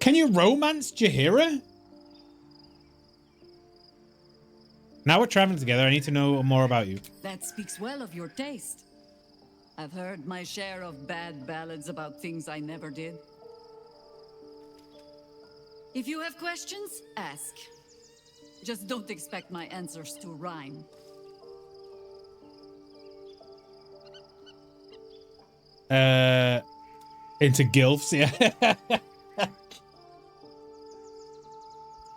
Can you romance Jaheira? Now we're traveling together. I need to know more about you. That speaks well of your taste. I've heard my share of bad ballads about things I never did. If you have questions, ask. Just don't expect my answers to rhyme. Into gilfs, yeah.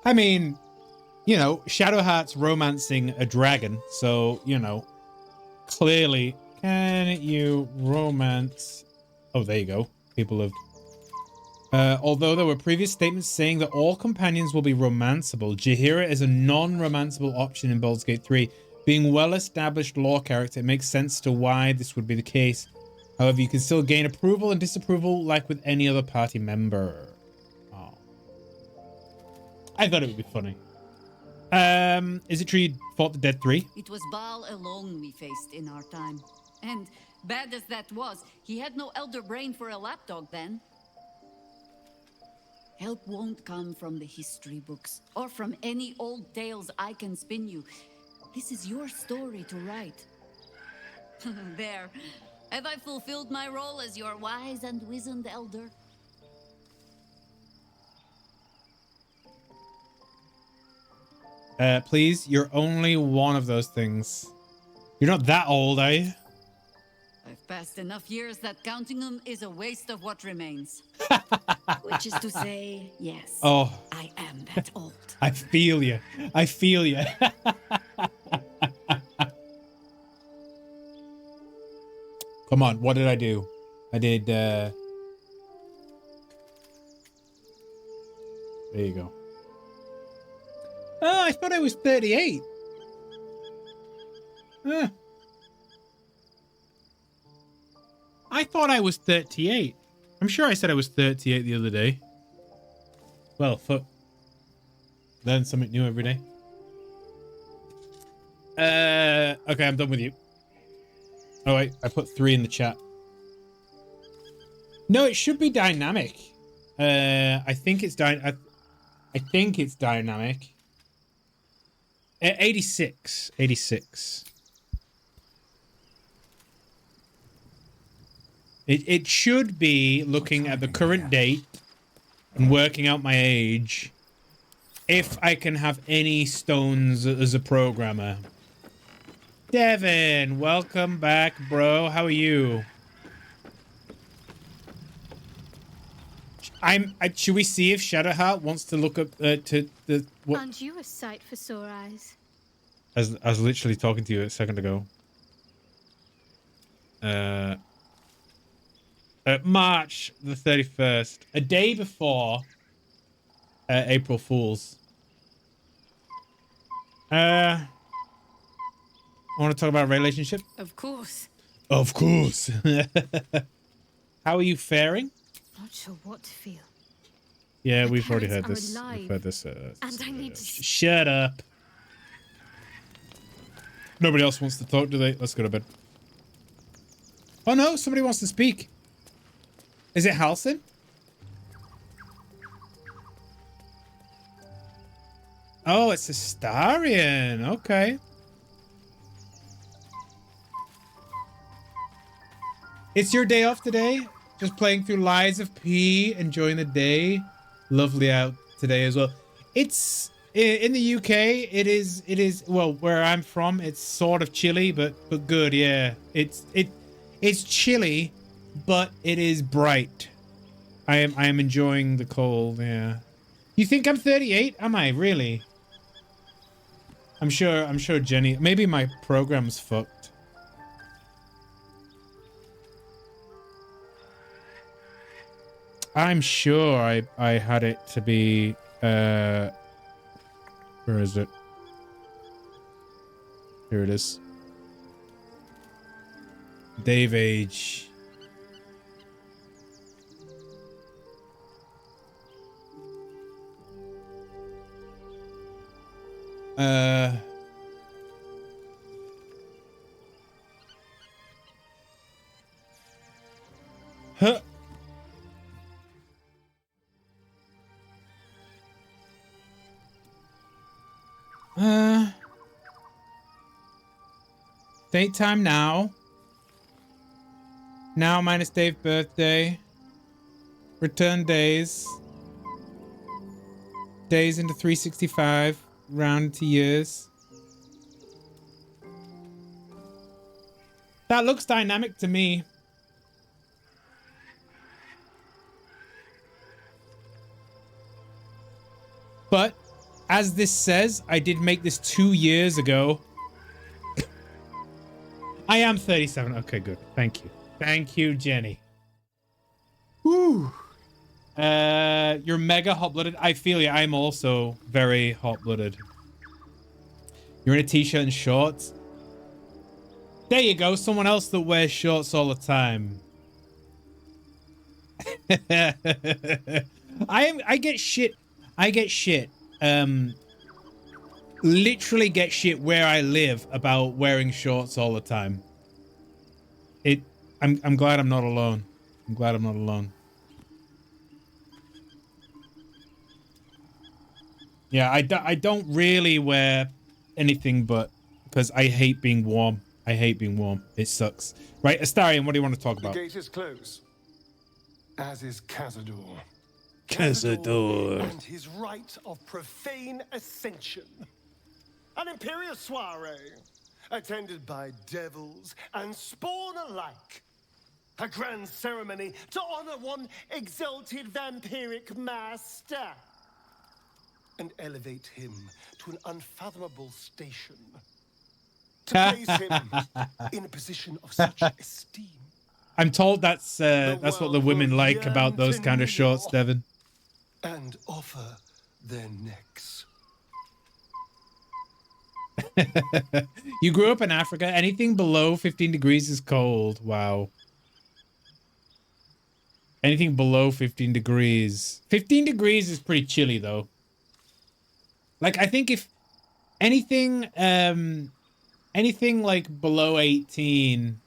I mean, you know, Shadowheart's romancing a dragon, so, you know, clearly, can you romance... Oh, there you go. People have... although there were previous statements saying that all companions will be romanceable, Jaheira is a non-romanceable option in Baldur's Gate 3. Being well-established lore character, it makes sense to why this would be the case. However, you can still gain approval and disapproval like with any other party member. Oh. I thought it would be funny. Is it true you fought the Dead 3? It was Baal alone we faced in our time. And bad as that was, he had no elder brain for a lapdog then. Help won't come from the history books, or from any old tales I can spin you. This is your story to write. There. Have I fulfilled my role as your wise and wizened elder? Please, you're only one of those things. You're not that old, are you? I've passed enough years that counting them is a waste of what remains. Which is to say, yes, oh, I am that old. I feel you. I feel you. Come on, what did I do? I did, there you go. Oh, I thought I was 38. I thought I was 38. I'm sure I said I was 38 the other day. Well, fuck. Learn something new every day. Okay, I'm done with you. Oh, wait, I put 3 in the chat. No, it should be dynamic. I think it's I think it's dynamic. 86. 86. It should be looking at the current date and working out my age. If I can have any stones as a programmer. Devin, welcome back, bro. How are you? Should we see if Shadowheart wants to look up to the what? Aren't you a sight for sore eyes? I was literally talking to you a second ago. March the 31st, a day before April Fools. I want to talk about relationship. Of course. Of course. How are you faring? Not sure what to feel. Yeah, My we've already heard parents this. are alive, We've heard this. and I need to... Shut up. Nobody else wants to talk, do they? Let's go to bed. Oh no, somebody wants to speak. Is it Halcyon? Oh, it's Astarion. Okay. It's your day off today? Just playing through Lies of P, enjoying the day. Lovely out today as well. It's in the UK. It is well, where I'm from, it's sort of chilly, but good. Yeah, it's chilly, but it is bright. I am enjoying the cold. Yeah. You think I'm 38? Am I really? I'm sure Jenny. Maybe my program's fucked. I'm sure I had it to be where is it? Here it is. Dave age. Huh. Date time now. Now minus Dave's birthday. Return days. Days into 365. Round to years. That looks dynamic to me. But as this says, I did make this 2 years ago. I am 37. Okay, good. Thank you. Thank you, Jenny. Woo. You're mega hot-blooded. I feel you. I'm also very hot-blooded. You're in a t-shirt and shorts. There you go. Someone else that wears shorts all the time. I get shit. Literally get shit where I live about wearing shorts all the time. I'm glad I'm not alone. I'm glad I'm not alone. Yeah, I don't really wear anything but because I hate being warm. I hate being warm. It sucks. Right, Astarion, what do you want to talk about? The gate is closed, as is Cazador. Cazador. And his rite of profane ascension. An imperial soiree, attended by devils and spawn alike. A grand ceremony to honor one exalted vampiric master. And elevate him to an unfathomable station. To place him in a position of such esteem. I'm told that's what the women like about those kind of shorts, Devin. And offer their necks. You grew up in Africa. Anything below 15 degrees is cold. Wow. Anything below 15 degrees. 15 degrees is pretty chilly, though. Like, I think if anything, anything like below 18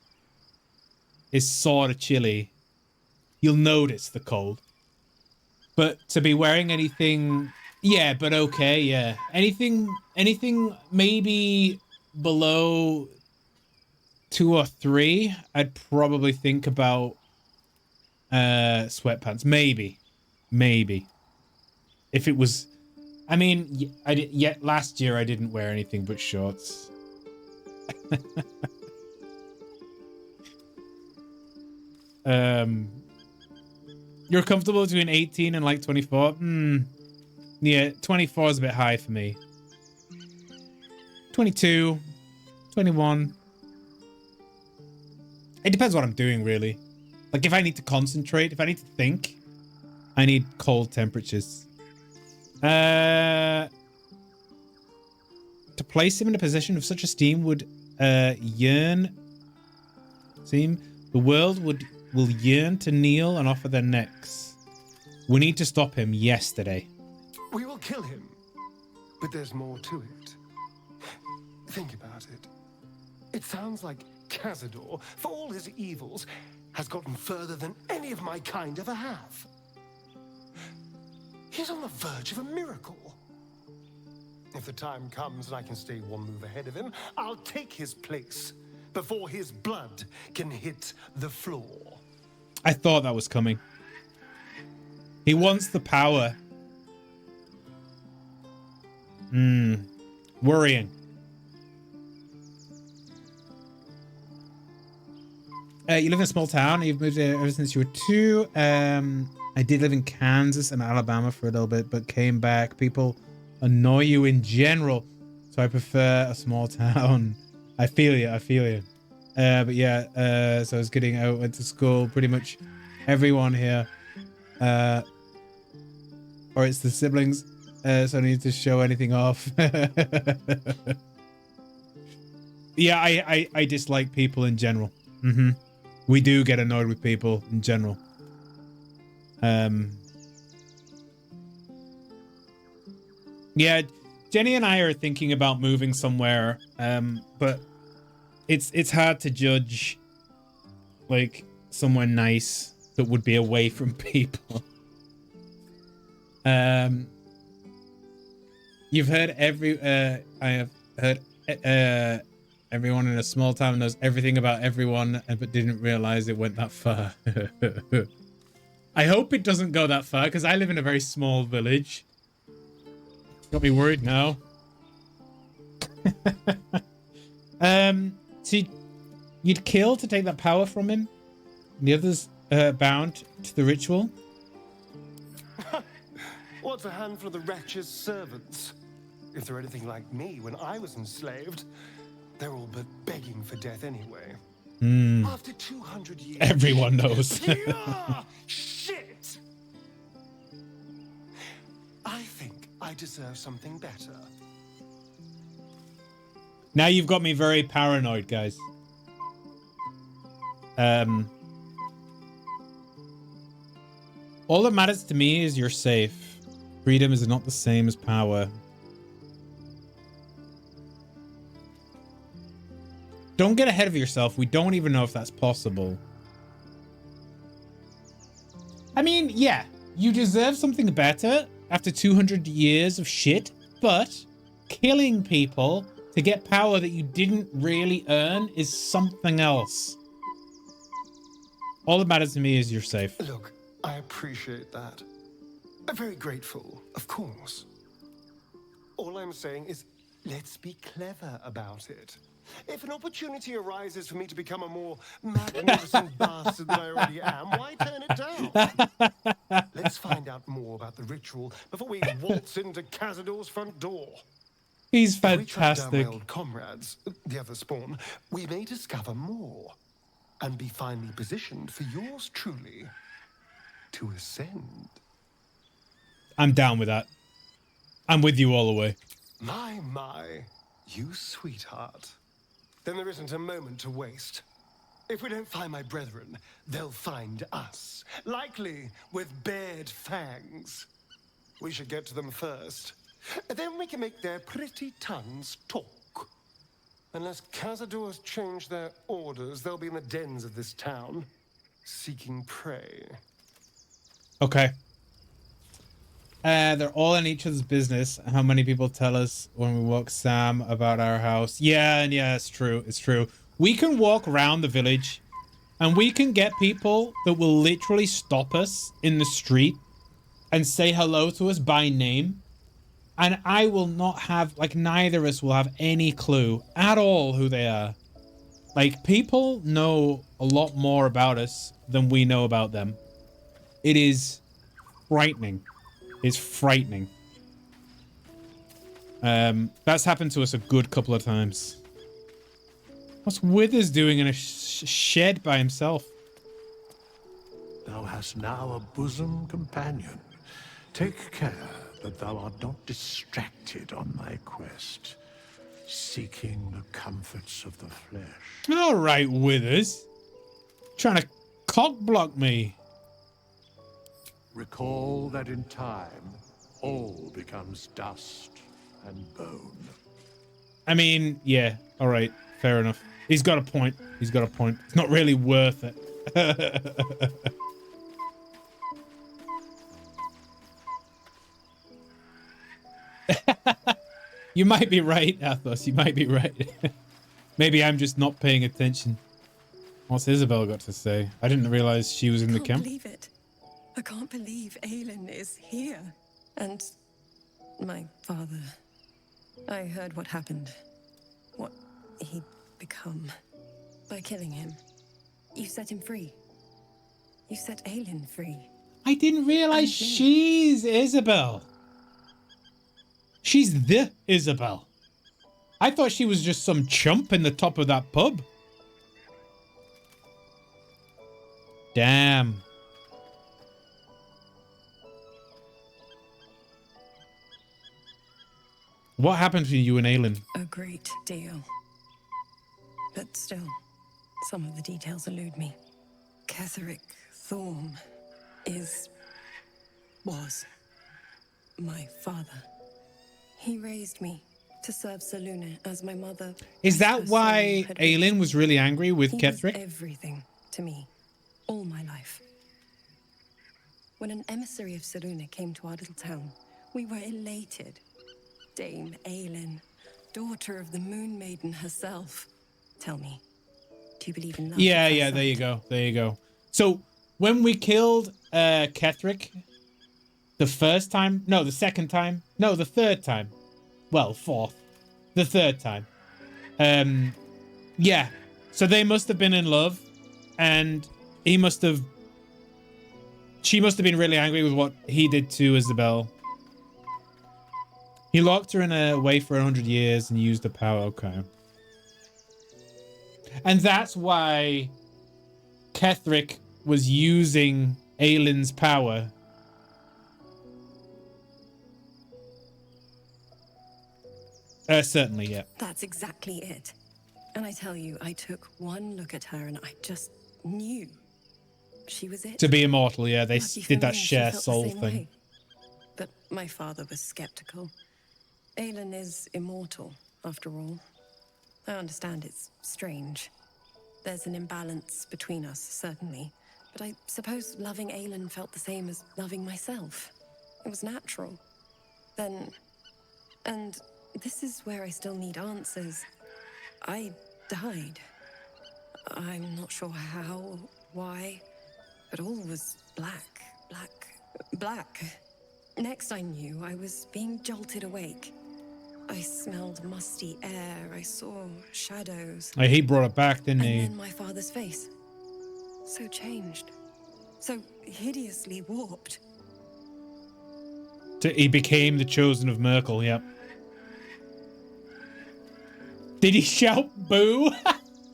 is sort of chilly, you'll notice the cold. But to be wearing anything, yeah, but okay, yeah. Anything maybe below 2 or 3, I'd probably think about sweatpants. Maybe. If it was, I mean, last year I didn't wear anything but shorts. You're comfortable between 18 and like 24? Yeah, 24 is a bit high for me. 22, 21. It depends what I'm doing, really. Like, if I need to concentrate, if I need to think, I need cold temperatures. To place him in a position of such esteem would yearn. Seem the world will yearn to kneel and offer their necks. We need to stop him yesterday. We will kill him, but there's more to it. Think about it. It sounds like Cazador, for all his evils, has gotten further than any of my kind ever have. He's on the verge of a miracle. If the time comes and I can stay one move ahead of him, I'll take his place before his blood can hit the floor. I thought that was coming. He wants the power. Worrying. You live in a small town. You've moved there ever since you were 2. I did live in Kansas and Alabama for a little bit, but came back. People annoy you in general, so I prefer a small town. I feel you. But yeah, so I was getting out, went to school. Pretty much everyone here, or it's the siblings. So I need to show anything off. Yeah, I dislike people in general. We do get annoyed with people in general. Yeah, Jenny and I are thinking about moving somewhere, but it's hard to judge like somewhere nice that would be away from people. You've heard I have heard Everyone in a small town knows everything about everyone, but didn't realize it went that far. I hope it doesn't go that far, because I live in a very small village. Got me worried now. So you'd kill to take that power from him? The others bound to the ritual? What's a handful of the wretch's servants? If they're anything like me when I was enslaved, they're all but begging for death anyway. After 200 years... Everyone knows. Shit! I think I deserve something better. Now you've got me very paranoid, guys. All that matters to me is you're safe. Freedom is not the same as power. Don't get ahead of yourself. We don't even know if that's possible. I mean, yeah, you deserve something better after 200 years of shit, but killing people to get power that you didn't really earn is something else. All that matters to me is you're safe. Look, I appreciate that. I'm very grateful, of course. All I'm saying is, let's be clever about it. If an opportunity arises for me to become a more magnificent bastard than I already am, why turn it down? Let's find out more about the ritual before we waltz into Cazador's front door. He's If we track down fantastic. my old comrades, the other spawn, we may discover more and be finally positioned for yours truly to ascend. I'm down with that. I'm with you all the way. My, you sweetheart. Then there isn't a moment to waste. If we don't find my brethren, they'll find us, likely with bared fangs. We should get to them first. Then we can make their pretty tongues talk. Unless Cazadors change their orders, they'll be in the dens of this town, seeking prey. Okay. They're all in each other's business. How many people tell us when we walk Sam about our house? Yeah, and yeah, it's true. It's true. We can walk around the village and we can get people that will literally stop us in the street and say hello to us by name. And I will not have, like, neither of us will have any clue at all who they are. Like, people know a lot more about us than we know about them. It is frightening. It's frightening. That's happened to us a good couple of times. What's Withers doing in a shed by himself? Thou hast now a bosom companion. Take care that thou art not distracted on thy quest, seeking the comforts of the flesh. All right, Withers. Trying to cock block me. Recall that in time, all becomes dust and bone. I mean, yeah, all right, fair enough. He's got a point. He's got a point. It's not really worth it. You might be right, Athos. You might be right. Maybe I'm just not paying attention. What's Isabel got to say? I didn't realize she was in the camp. I can't believe it. I can't believe Aelin is here. And my father. I heard what happened. What he'd become. By killing him. You set him free. You set Aelin free. I didn't realize she's Isabel. She's the Isabel. I thought she was just some chump in the top of that pub. Damn. What happened to you and Aelin? A great deal. But still, some of the details elude me. Ketheric Thorm was my father. He raised me to serve Selûne as my mother. Is that why Aelin was really angry with Ketheric? He was everything to me, all my life. When an emissary of Selûne came to our little town, we were elated. Dame Aelin, daughter of the Moon Maiden herself. Tell me, do you believe in love? Yeah, at first yeah, there you sight? go. There you go. So when we killed Ketheric the first time, no, the second time, no, the third time. Well, fourth. The third time. Yeah. So they must have been in love, and she must have been really angry with what he did to Isabel. He locked her in a way for 100 years and used the power. Okay. And that's why Ketheric was using Aylin's power. Certainly, yeah. That's exactly it. And I tell you, I took one look at her and I just knew she was it. To be immortal, yeah. They Lucky for did that me, she share felt the soul same thing. way. But my father was skeptical. Aylin is immortal, after all. I understand it's strange. There's an imbalance between us, certainly. But I suppose loving Aylin felt the same as loving myself. It was natural. Then... And this is where I still need answers. I died. I'm not sure how, why, but all was black, black, black. Next I knew, I was being jolted awake. I smelled musty air, I saw shadows. Oh, he brought it back, didn't And he? then my father's face. So changed. So hideously warped. He became the chosen of Merkel, yep. Did he shout boo?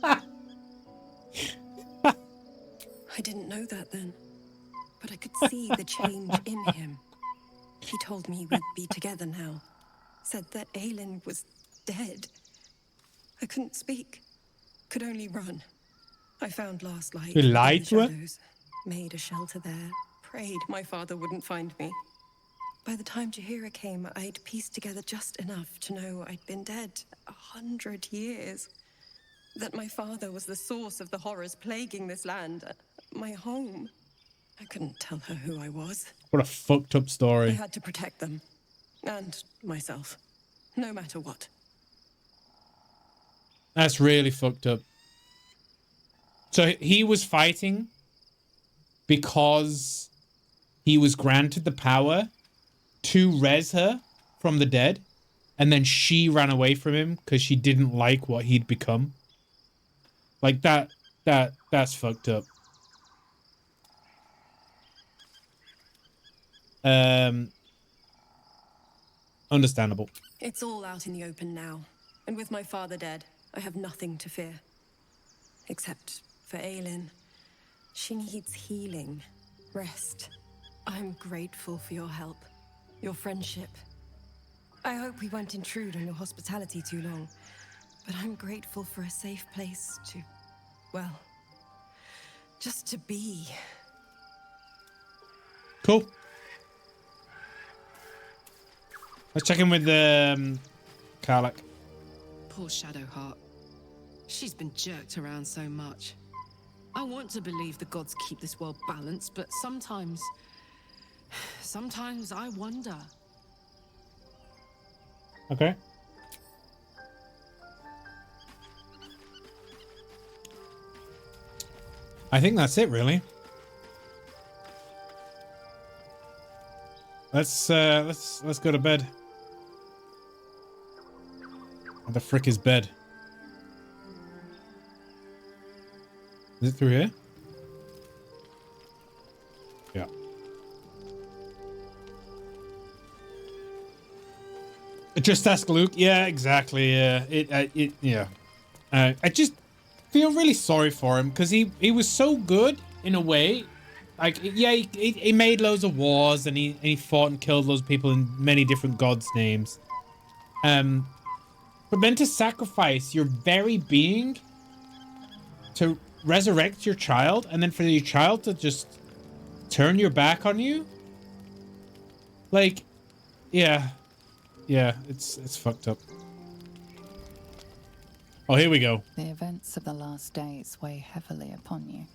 I didn't know that then. But I could see the change in him. He told me we'd be together now. Said that Aylin was dead. I couldn't speak. Could only run. I found last light You lied in the to her? shadows. Made a shelter there. Prayed my father wouldn't find me. By the time Jahira came, I'd pieced together just enough to know I'd been dead 100 years. That my father was the source of the horrors plaguing this land. My home. I couldn't tell her who I was. What a fucked up I story. had to protect them. And myself. No matter what. That's really fucked up. So he was fighting because he was granted the power to res her from the dead, and then she ran away from him because she didn't like what he'd become. Like that's fucked up. Understandable. It's all out in the open now. And with my father dead, I have nothing to fear. Except for Aylin. She needs healing. Rest. I'm grateful for your help. Your friendship. I hope we won't intrude on your hospitality too long. But I'm grateful for a safe place to... well... just to be. Cool. Let's check in with Karlach. Poor Shadowheart. She's been jerked around so much. I want to believe the gods keep this world balanced, but sometimes I wonder. Okay. I think that's it, really. Let's go to bed. Where the frick is bed? Is it through here? Yeah. Just ask Luke. Yeah, exactly. Yeah. Yeah. I just feel really sorry for him because he was so good in a way. Like, yeah, he made loads of wars and he fought and killed loads of people in many different gods' names. But then to sacrifice your very being to resurrect your child, and then for your child to just turn your back on you, like, yeah, it's fucked up. Oh, here we go. The events of the last days weigh heavily upon you.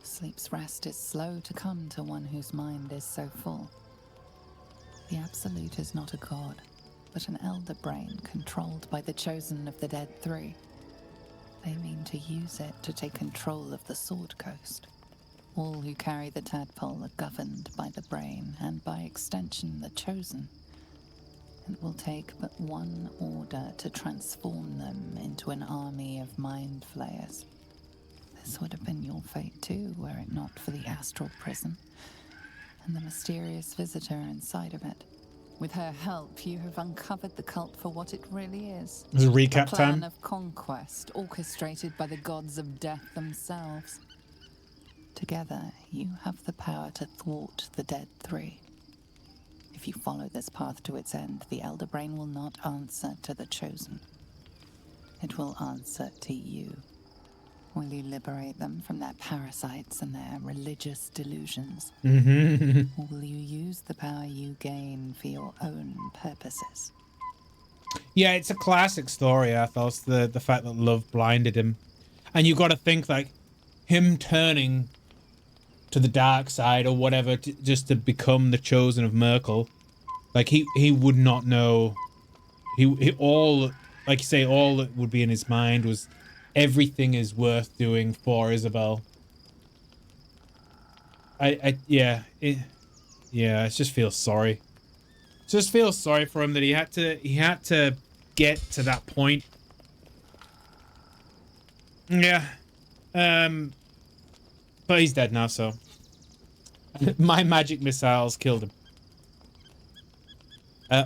Sleep's rest is slow to come to one whose mind is so full. The Absolute is not a god, but an elder brain controlled by the chosen of the dead three. They mean to use it to take control of the Sword Coast. All who carry the tadpole are governed by the brain, and by extension the Chosen. It will take but one order to transform them into an army of mind flayers. This would have been your fate too, were it not for the astral prison and the mysterious visitor inside of it. With her help, you have uncovered the cult for what it really is. This is recap a plan time. of conquest orchestrated by the gods of death themselves. Together, you have the power to thwart the Dead Three. If you follow this path to its end, the Elder Brain will not answer to the Chosen. It will answer to you. Will you liberate them from their parasites and their religious delusions? Or will you use the power you gain for your own purposes? Yeah, it's a classic story, Athos. The fact that love blinded him. And you got to think, like, him turning to the dark side or whatever just to become the Chosen of Merkel. Like, he would not know. He all, like you say, all that would be in his mind was everything is worth doing for Isabel. I just feel sorry. Just feel sorry for him that he had to get to that point. Yeah. But he's dead now, so my magic missiles killed him.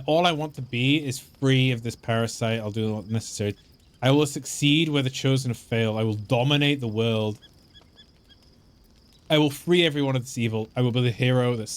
All I want to be is free of this parasite. I'll do what's necessary. I will succeed where the Chosen have failed. I will dominate the world. I will free everyone of this evil. I will be the hero that saves